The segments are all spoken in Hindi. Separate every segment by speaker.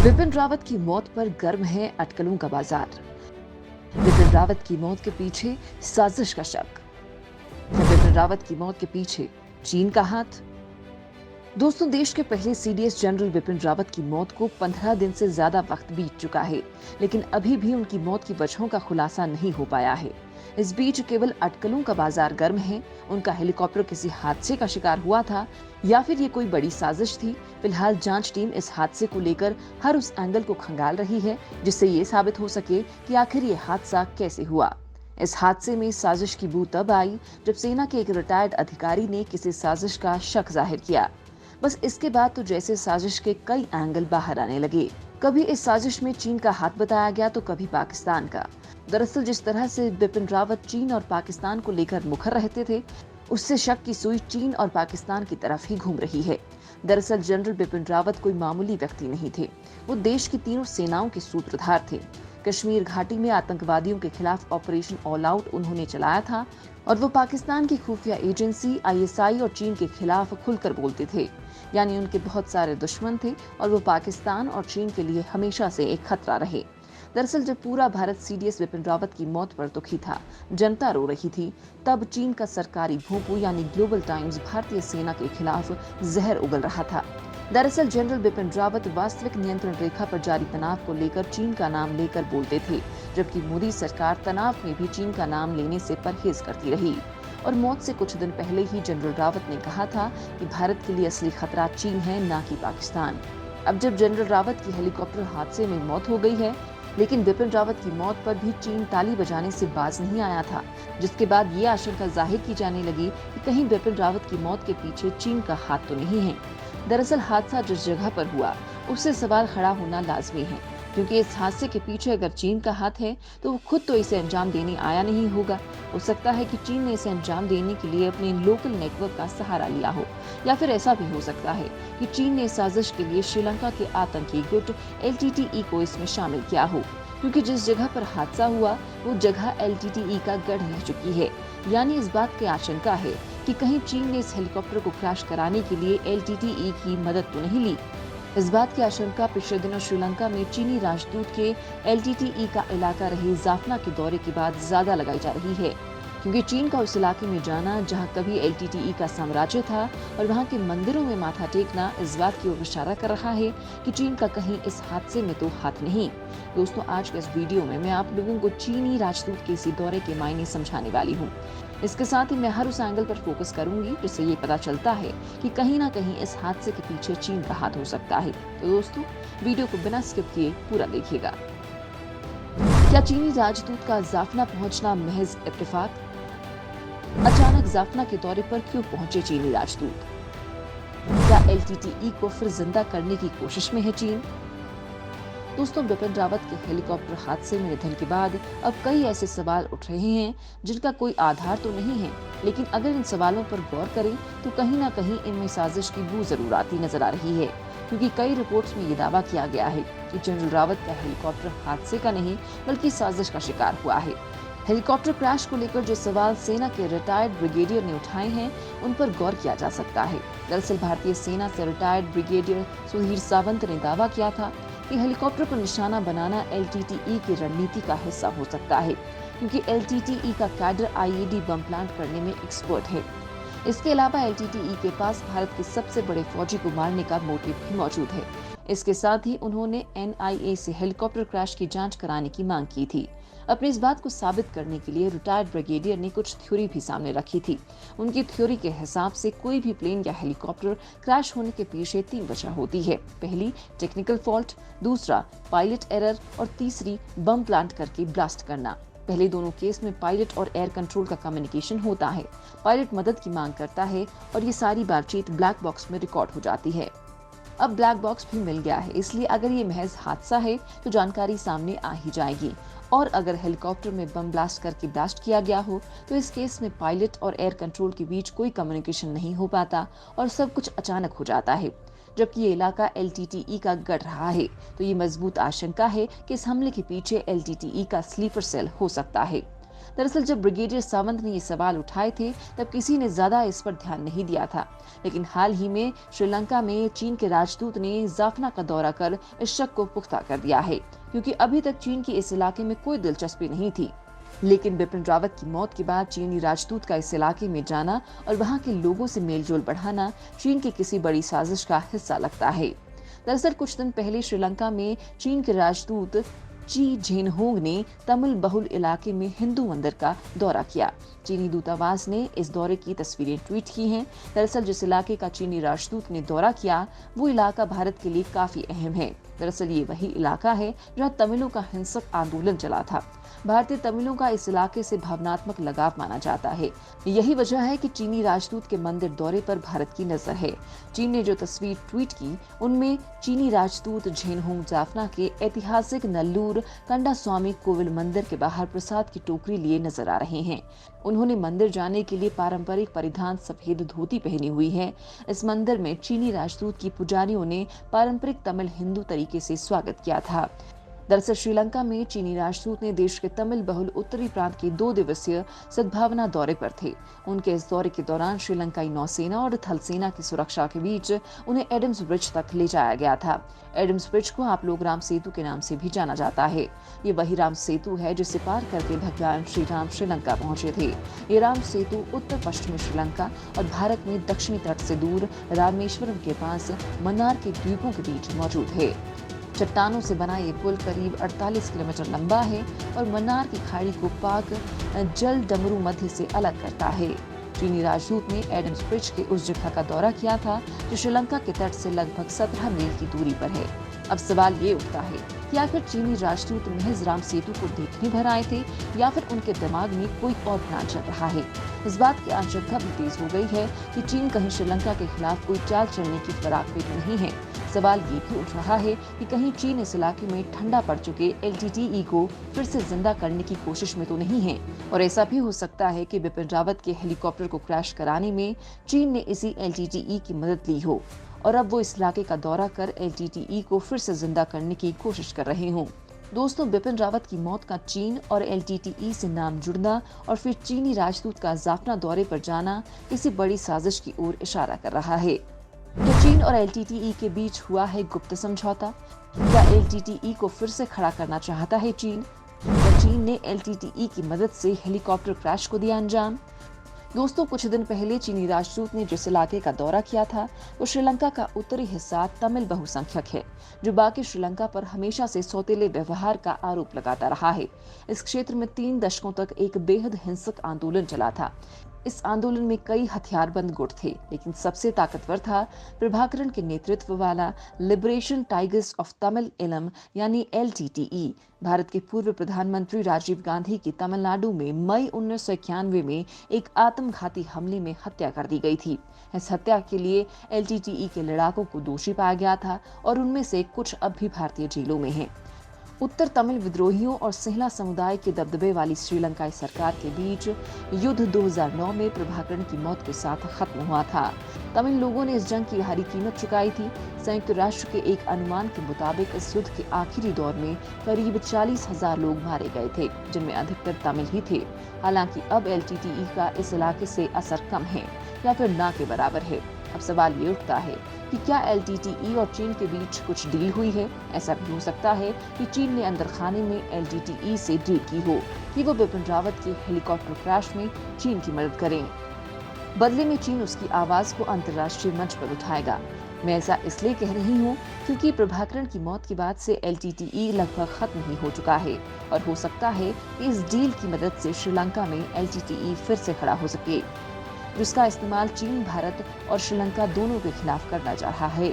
Speaker 1: विपिन रावत की मौत पर गर्म है अटकलों का बाजार। विपिन रावत की मौत के पीछे साजिश का शक। क्या विपिन रावत की मौत के पीछे चीन का हाथ? दोस्तों, देश के पहले सीडीएस जनरल विपिन रावत की मौत को 15 दिन से ज्यादा वक्त बीत चुका है, लेकिन अभी भी उनकी मौत की वजहों का खुलासा नहीं हो पाया है। इस बीच केवल अटकलों का बाजार गर्म है। उनका हेलीकॉप्टर किसी हादसे का शिकार हुआ था या फिर ये कोई बड़ी साजिश थी? फिलहाल जांच टीम इस हादसे को लेकर हर उस एंगल को खंगाल रही है जिससे ये साबित हो सके कि आखिर ये हादसा कैसे हुआ। इस हादसे में साजिश की बू तब आई जब सेना के एक रिटायर्ड अधिकारी ने किसी साजिश का शक जाहिर किया। बस इसके बाद तो जैसे साजिश के कई एंगल बाहर आने लगे। कभी इस साजिश में चीन का हाथ बताया गया तो कभी पाकिस्तान का। दरअसल जिस तरह से बिपिन रावत चीन और पाकिस्तान को लेकर मुखर रहते थे, उससे शक की सुई चीन और पाकिस्तान की तरफ ही घूम रही है। दरअसल जनरल बिपिन रावत कोई मामूली व्यक्ति नहीं थे। वो देश की तीनों सेनाओं के सूत्रधार थे। कश्मीर घाटी में आतंकवादियों के खिलाफ ऑपरेशन ऑल आउट उन्होंने चलाया था और वो पाकिस्तान की खुफिया एजेंसी आईएसआई और चीन के खिलाफ खुलकर बोलते थे। यानी उनके बहुत सारे दुश्मन थे और वो पाकिस्तान और चीन के लिए हमेशा से एक खतरा रहे। दरअसल जब पूरा भारत सीडीएस विपिन रावत की मौत पर दुखी था, जनता रो रही थी, तब चीन का सरकारी भोंपू यानी ग्लोबल टाइम्स भारतीय सेना के खिलाफ जहर उगल रहा था। दरअसल जनरल बिपिन रावत वास्तविक नियंत्रण रेखा पर जारी तनाव को लेकर चीन का नाम लेकर बोलते थे, जबकि मोदी सरकार तनाव में भी चीन का नाम लेने से परहेज करती रही। और मौत से कुछ दिन पहले ही जनरल रावत ने कहा था कि भारत के लिए असली खतरा चीन है, ना कि पाकिस्तान। अब जब जनरल रावत की हेलीकॉप्टर हादसे में मौत हो गई है, लेकिन बिपिन रावत की मौत पर भी चीन ताली बजाने से बाज नहीं आया था, जिसके बाद ये आशंका जाहिर की जाने लगी कि कहीं बिपिन रावत की मौत के पीछे चीन का हाथ तो नहीं है। दरअसल हादसा जिस जगह पर हुआ उससे सवाल खड़ा होना लाजमी है, क्योंकि इस हादसे के पीछे अगर चीन का हाथ है तो वो खुद तो इसे अंजाम देने आया नहीं होगा। हो सकता है कि चीन ने इसे अंजाम देने के लिए अपने लोकल नेटवर्क का सहारा लिया हो, या फिर ऐसा भी हो सकता है कि चीन ने साजिश के लिए श्रीलंका के आतंकी गुट एलटीटीई को इसमें शामिल किया हो, क्योंकि जिस जगह पर हादसा हुआ वो जगह एलटीटीई का गढ़ रह चुकी है। यानी इस बात की आशंका है कि कहीं चीन ने इस हेलीकॉप्टर को क्रैश कराने के लिए एलटीटीई की मदद तो नहीं ली। इस बात की आशंका पिछले दिनों श्रीलंका में चीनी राजदूत के एलटीटीई का इलाका रहे जाफना के दौरे के बाद ज्यादा लगाई जा रही है, क्योंकि चीन का उस इलाके में जाना जहां कभी एलटीटीई का साम्राज्य था और वहां के मंदिरों में माथा टेकना इस बात की ओर इशारा कर रहा है कि चीन का कहीं इस हादसे में तो हाथ नहीं। दोस्तों, आज के इस वीडियो में मैं आप लोगों को चीनी राजदूत के इसी दौरे के मायने समझाने वाली हूँ। इसके साथ ही मैं हर उस एंगल पर फोकस करूंगी जिससे ये पता चलता है कि कहीं ना कहीं इस हादसे के पीछे चीन का हाथ हो सकता है। तो दोस्तों, वीडियो को बिना स्किप किए पूरा देखिएगा। क्या चीनी राजदूत का जाफना पहुंचना महज इत्तेफाक? अचानक जाफना के दौरे पर क्यों पहुंचे चीनी राजदूत? क्या एलटीटीई को फिर जिंदा करने की कोशिश में है चीन? दोस्तों, बिपिन रावत के हेलीकॉप्टर हादसे में निधन के बाद अब कई ऐसे सवाल उठ रहे हैं जिनका कोई आधार तो नहीं है, लेकिन अगर इन सवालों पर गौर करें तो कहीं ना कहीं इनमें साजिश की बू जरूर आती नजर आ रही है, क्योंकि कई रिपोर्ट्स में ये दावा किया गया है कि जनरल रावत का हेलीकॉप्टर हादसे का नहीं बल्कि साजिश का शिकार हुआ है। हेलीकॉप्टर क्रैश को लेकर जो सवाल सेना के रिटायर्ड ब्रिगेडियर ने उठाए हैं उन पर गौर किया जा सकता है। दरअसल भारतीय सेना से रिटायर्ड ब्रिगेडियर सुधीर सावंत ने दावा किया था कि हेलीकॉप्टर को निशाना बनाना एलटीटीई की रणनीति का हिस्सा हो सकता है, क्योंकि एलटीटीई का कैडर आईईडी बम प्लांट करने में एक्सपर्ट है। इसके अलावा एलटीटीई के पास भारत के सबसे बड़े फौजी को मारने का मोटिव भी मौजूद है। इसके साथ ही उन्होंने एनआईए से हेलीकॉप्टर क्रैश की जांच कराने की मांग की थी। अपनी इस बात को साबित करने के लिए रिटायर्ड ब्रिगेडियर ने कुछ थ्योरी भी सामने रखी थी। उनकी थ्योरी के हिसाब से कोई भी प्लेन या हेलीकॉप्टर क्रैश होने के पीछे 3 वजह होती है। पहली, टेक्निकल फॉल्ट, दूसरा पायलट एरर और तीसरी बम प्लांट करके ब्लास्ट करना। पहले दोनों केस में पायलट और एयर कंट्रोल का कम्युनिकेशन होता है। पायलट मदद की मांग करता है और ये सारी बातचीत ब्लैक बॉक्स में रिकॉर्ड हो जाती है। अब ब्लैक बॉक्स भी मिल गया है, इसलिए अगर ये महज हादसा है तो जानकारी सामने आ ही जाएगी। और अगर हेलीकॉप्टर में बम ब्लास्ट करके ब्लास्ट किया गया हो तो इस केस में पायलट और एयर कंट्रोल के बीच कोई कम्युनिकेशन नहीं हो पाता और सब कुछ अचानक हो जाता है। जबकि ये इलाका एलटीटीई का गढ़ रहा है, तो ये मजबूत आशंका है कि इस हमले के पीछे एलटीटीई का स्लीपर सेल हो सकता है। दरअसल जब ब्रिगेडियर सावंत ने ये सवाल उठाए थे तब किसी ने ज्यादा इस पर ध्यान नहीं दिया था, लेकिन हाल ही में श्रीलंका में चीन के राजदूत ने जाफना का दौरा कर इस शक को पुख्ता कर दिया है, क्योंकि अभी तक चीन की इस इलाके में कोई दिलचस्पी नहीं थी। लेकिन बिपिन रावत की मौत के बाद चीनी राजदूत का इस इलाके में जाना और वहां के लोगों से मेलजोल बढ़ाना चीन की किसी बड़ी साजिश का हिस्सा लगता है। दरअसल कुछ दिन पहले श्रीलंका में चीन के राजदूत ची झेनहोंग ने तमिल बहुल इलाके में हिंदू मंदिर का दौरा किया। चीनी दूतावास ने इस दौरे की तस्वीरें ट्वीट की हैं। दरअसल जिस इलाके का चीनी राजदूत ने दौरा किया वो इलाका भारत के लिए काफी अहम है। दरअसल ये वही इलाका है जहां तमिलों का हिंसक आंदोलन चला था। भारतीय तमिलों का इस इलाके से भावनात्मक लगाव माना जाता है। यही वजह है कि चीनी राजदूत के मंदिर दौरे पर भारत की नजर है। चीन ने जो तस्वीर ट्वीट की उनमें चीनी राजदूत झेनहोंग जाफना के ऐतिहासिक नल्लूर कंडास्वामी कोविल मंदिर के बाहर प्रसाद की टोकरी लिए नजर आ रहे हैं। उन्होंने मंदिर जाने के लिए पारंपरिक परिधान सफेद धोती पहनी हुई है। इस मंदिर में चीनी राजदूत की पुजारियों ने पारंपरिक तमिल हिंदू तरीके से स्वागत किया था। दरअसल श्रीलंका में चीनी राजदूत ने देश के तमिल बहुल उत्तरी प्रांत के 2 दिवसीय सद्भावना दौरे पर थे। उनके इस दौरे के दौरान श्रीलंकाई नौसेना और थल सेना की सुरक्षा के बीच उन्हें एडम्स ब्रिज तक ले जाया गया था। एडम्स ब्रिज को आप लोग राम सेतु के नाम से भी जाना जाता है। ये वही राम सेतु है जिसे पार करके भगवान श्री राम श्रीलंका पहुंचे थे। ये राम सेतु उत्तर पश्चिमी श्रीलंका और भारत में दक्षिणी तट से दूर रामेश्वरम के पास मन्नार के द्वीपों के बीच मौजूद है। चट्टानों से बना ये पुल करीब 48 किलोमीटर लंबा है और मन्नार की खाड़ी को पाक जल डमरू मध्य से अलग करता है। चीनी राजदूत ने एडम्स ब्रिज के उस जगह का दौरा किया था जो श्रीलंका के तट से लगभग 17 मील की दूरी पर है। अब सवाल ये उठता है कि आखिर चीनी राजदूत महज राम सेतु को देखने भर आए थे या फिर उनके दिमाग में कोई और प्लान चल रहा है। इस बात की आशंका भी तेज हो गई है कि चीन कहीं श्रीलंका के खिलाफ कोई चाल चलने की फिराक में तो नहीं है। सवाल ये भी उठ रहा है कि कहीं चीन इस इलाके में ठंडा पड़ चुके LTTE को फिर से जिंदा करने की कोशिश में तो नहीं है। और ऐसा भी हो सकता है कि बिपिन रावत के हेलीकॉप्टर को क्रैश कराने में चीन ने इसी LTTE की मदद ली हो और अब वो इस इलाके का दौरा कर LTTE को फिर से जिंदा करने की कोशिश कर रहे हों। दोस्तों, बिपिन रावत की मौत का चीन और LTTE से नाम जुड़ना और फिर चीनी राजदूत का जाफना दौरे पर जाना किसी बड़ी साजिश की ओर इशारा कर रहा है। तो चीन और LTTE के बीच हुआ है गुप्त समझौता। क्या LTTE को फिर से खड़ा करना चाहता है चीन? क्या चीन ने LTTE की मदद से हेलीकॉप्टर क्रैश को दिया अंजाम? दोस्तों, कुछ दिन पहले चीनी राजदूत ने जिस इलाके का दौरा किया था वो श्रीलंका का उत्तरी हिस्सा तमिल बहुसंख्यक है, जो बाकी श्रीलंका पर हमेशा से सौतेले व्यवहार का आरोप लगाता रहा है। इस क्षेत्र में 3 दशकों तक एक बेहद हिंसक आंदोलन चला था। इस आंदोलन में कई हथियारबंद गुट थे, लेकिन सबसे ताकतवर था प्रभाकरण के नेतृत्व वाला लिबरेशन टाइगर्स ऑफ तमिल इलम यानी LTTE। भारत के पूर्व प्रधानमंत्री राजीव गांधी की तमिलनाडु में मई 1991 में एक आत्मघाती हमले में हत्या कर दी गई थी। इस हत्या के लिए LTTE के लड़ाकों को दोषी पाया गया था और उनमें से कुछ अब भी भारतीय जेलों में हैं। उत्तर तमिल विद्रोहियों और सिंहला समुदाय के दबदबे वाली श्रीलंकाई सरकार के बीच युद्ध 2009 में प्रभाकरण की मौत के साथ खत्म हुआ था। तमिल लोगों ने इस जंग की भारी कीमत चुकाई थी। संयुक्त राष्ट्र के एक अनुमान के मुताबिक इस युद्ध के आखिरी दौर में करीब 40,000 लोग मारे गए थे, जिनमें अधिकतर तमिल ही थे। हालांकि अब LTTE का इस इलाके से असर कम है या फिर ना के बराबर है। अब सवाल ये उठता है कि क्या LTTE और चीन के बीच कुछ डील हुई है? ऐसा भी हो सकता है कि चीन ने अंदर खाने में LTTE से डील की हो कि वो बिपिन रावत के हेलीकॉप्टर क्रैश में चीन की मदद करें। बदले में चीन उसकी आवाज को अंतर्राष्ट्रीय मंच पर उठाएगा। मैं ऐसा इसलिए कह रही हूँ क्योंकि प्रभाकरण की मौत के बाद से LTTE लगभग खत्म ही हो चुका है और हो सकता है कि इस डील की मदद से श्रीलंका में LTTE फिर से खड़ा हो सके, जिसका इस्तेमाल चीन, भारत और श्रीलंका दोनों के खिलाफ करना चाह रहा है।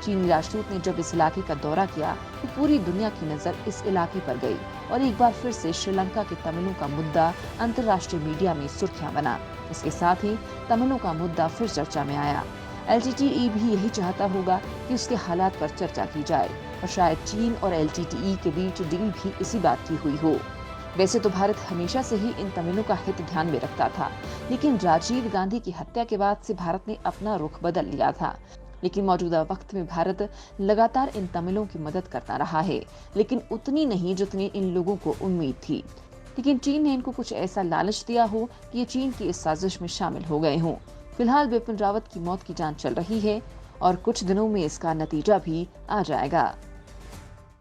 Speaker 1: चीनी राजदूत ने जब इस इलाके का दौरा किया तो पूरी दुनिया की नजर इस इलाके पर गई और एक बार फिर से श्रीलंका के तमिलों का मुद्दा अंतर्राष्ट्रीय मीडिया में सुर्खियां बना। इसके साथ ही तमिलों का मुद्दा फिर चर्चा में आया। LTTE भी यही चाहता होगा कि उसके हालात पर चर्चा की जाए और शायद चीन और LTTE के बीच डील भी इसी बात की हुई हो। वैसे तो भारत हमेशा से ही इन तमिलों का हित ध्यान में रखता था, लेकिन राजीव गांधी की हत्या के बाद से भारत ने अपना रुख बदल लिया था। लेकिन मौजूदा वक्त में भारत लगातार इन तमिलों की मदद करता रहा है, लेकिन उतनी नहीं जितनी इन लोगों को उम्मीद थी। लेकिन चीन ने इनको कुछ ऐसा लालच दिया हो कि ये चीन की इस साजिश में शामिल हो गए हों। फिलहाल बिपिन रावत की मौत की जांच चल रही है और कुछ दिनों में इसका नतीजा भी आ जाएगा।